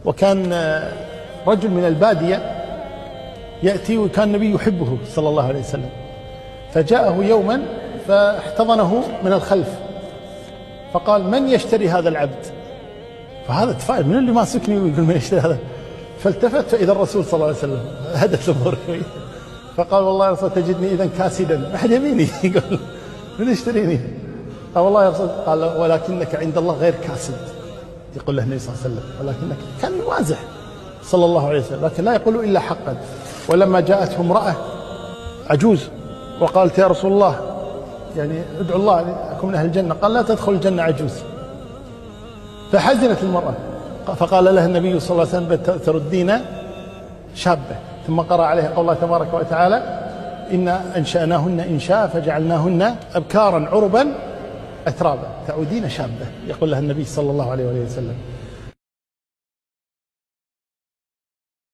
وكان رجل من البادية يأتي، وكان النبي يحبه صلى الله عليه وسلم، فجاءه يوما فاحتضنه من الخلف فقال: من يشتري هذا العبد؟ فهذا تفاعل: من اللي ماسكني ويقول من يشتري هذا؟ فالتفت فإذا الرسول صلى الله عليه وسلم، هدت الأمور شوي، فقال: والله يا رسول تجدني إذا كاسدا، ما حد يبيني. يقول: من يشتريني؟ قال: والله يا رسول. قال: ولكنك عند الله غير كاسد. يقول له النبي صلى الله عليه وسلم، ولكنك كان يوازح صلى الله عليه وسلم، لكن لا يقول إلا حقا. ولما جاءته امرأة عجوز وقالت: يا رسول الله يعني ادعو الله أن أكون من أهل الجنة، قال: لا تدخل الجنة عجوز. فحزنت المرأة، فقال لها النبي صلى الله عليه وسلم: تردين شابة. ثم قرأ عليها قول الله تبارك وتعالى: إنا أنشأناهن إنشاء فجعلناهن أبكارا عربا أترابا. تعودين شابة، يقول لها النبي صلى الله عليه وسلم.